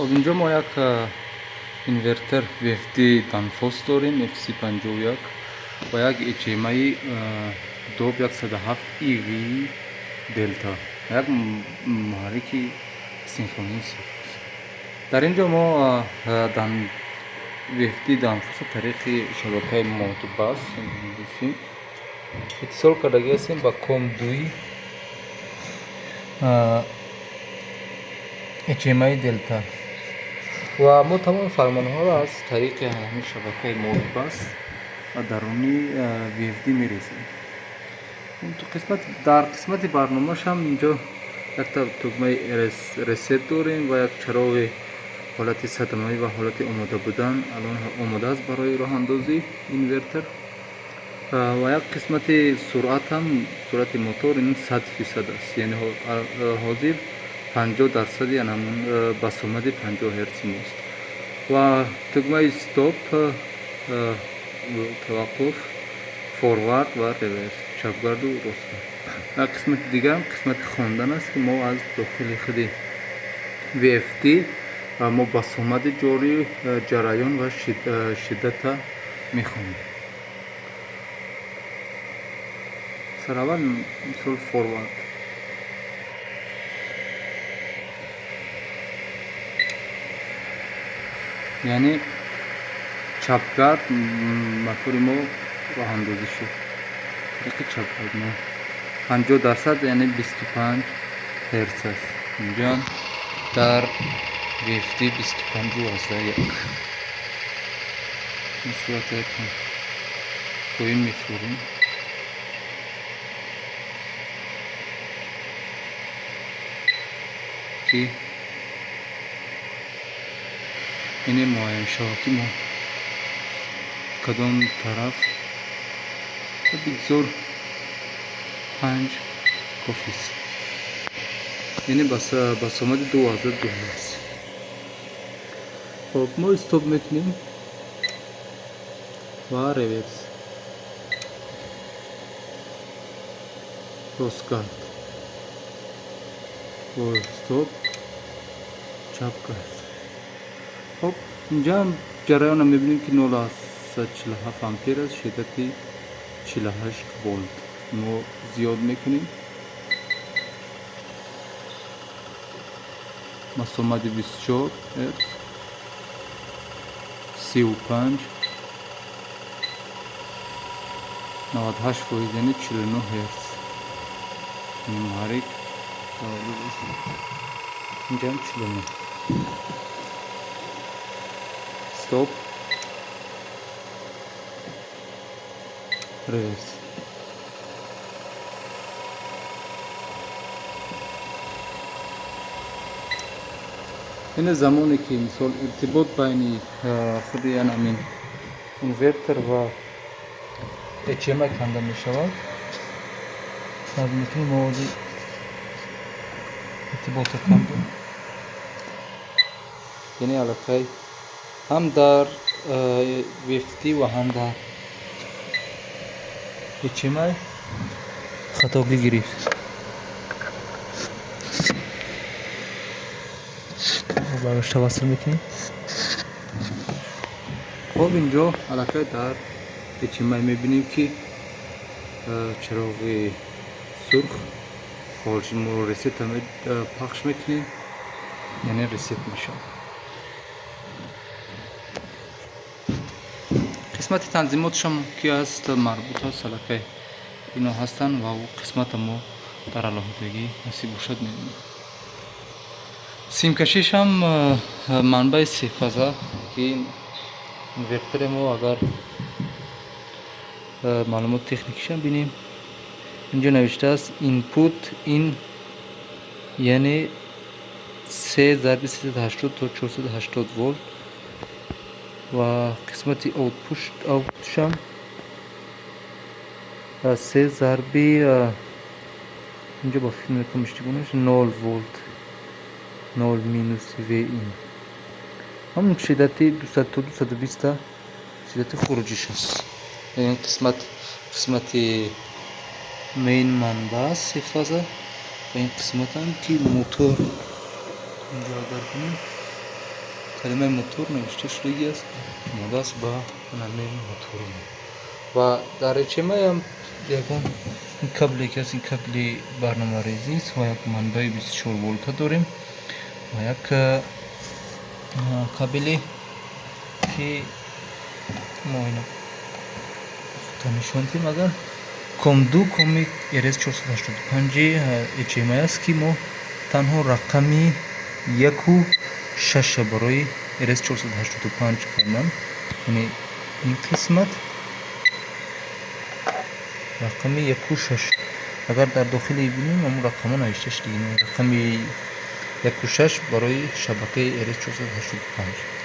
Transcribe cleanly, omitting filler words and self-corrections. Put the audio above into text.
اینجا ما یک اینورتر VFD دانفوس داریم FC51 و یک HMI دوب 107 EV دلتا، یک محرک سینخرونی است. در اینجا ما VFD دانفوس طریق شبکه مودباس اتصال کرده هستیم با کام دوی HMI دلتا و ما تمام فرمان ها را از طریق همین شبکه مودباس و درونی VFD می‌رسیم. در قسمت برنامه‌ش هم اینجا یک دکمه ریست داریم و یک چراغ حالت صدمه‌ای و حالت آماده بودن الان آماده است برای راه اندازی اینورتر. و یک قسمت سرعت هم سرعت موتور این 100% است، یعنی حاضر 50% یعنی همون بسامد 50 هرتز است. و دکمه استاپ توقف، فوروارد و ریورس، چپگرد و راستگرد. قسمت دیگر هم قسمت خواندن است که ما از داخل خود VFD ما بسامد جاری، جریان و شدت میخونیم. سر اول مثال فوروارد، یعنی چپگرد موتور ما راه اندازی شد. طریق چپگرد ما 50% یعنی 25 هرتز است. اینجا در VFD 25.1 این صورت پایین میفوریم. که این معاینشاتی ما کدام طرف بگذار 5 کافی است، یعنی بسامد 2002 است. خب ما استاپ میکنیم و ریورس، راستگرد و استاپ، چپگرد. خب اینجا هم جریان هم میبینیم که 0.47 امپیر است، شدتی 48 ولت. ما زیاد میکنیم، بسامد 24 هرتز، 35 98% یعنی 49 هرتز. این محرک اینجا هم 49. استاپ، ریورس. این زمانی که مثال ارتباط بین خود یعنی همین اینورتر و HMI کنده می شود، از میتونیم موازی ارتباط کنده، یعنی علاقه هم در VFD و هم در HMI خطا بگیرید. براش توصل میکنیم. خب اینجا علاقه در HMI میبینیم که چراغ سرخ خارج ما ریست هم پخش میکنیم، یعنی ریست میشه. قسمت تنظیماتش هم که است مربوط است علاقه اینا هستن و او قسمت ما در علاقه‌داری نصیب باشد میبینیم. سیم کشیش هم منبع 3 فازه که این اینورتر ما اگر معلومات تکنیکیش هم بینیم اینجا نوشته است اینپوت این یعنی 3/380 تا 480 ولت و قسمت آوتپوش هم 3 اینجا با فیلم کمشتیگونش 0 ولت 0 مینوس و این همون شدت 200 تا 220 شدت خروجیش است. این قسمت مین منبع است 3 فازه و این قسمت هم که موتور اینجا در کنیم کلمه موتور نوشته شده است آماده است به نام موتور و در HMI هم یکون این کابل که از این کابل برنامه ریزی است و یک منبع 24 ولت داریم و یک کابلی که ما اینو نشون دیم اگر کم دو کمی RS 485 HMI است که ما تنها رقمی 1 و 6 برای RS 485 کردم. یعنی این قسمت رقمی 1 و 6 اگر در داخلی بینیم همون رقم ها نوشته شده رقمی 1 و 6 برای شبکه RS 485.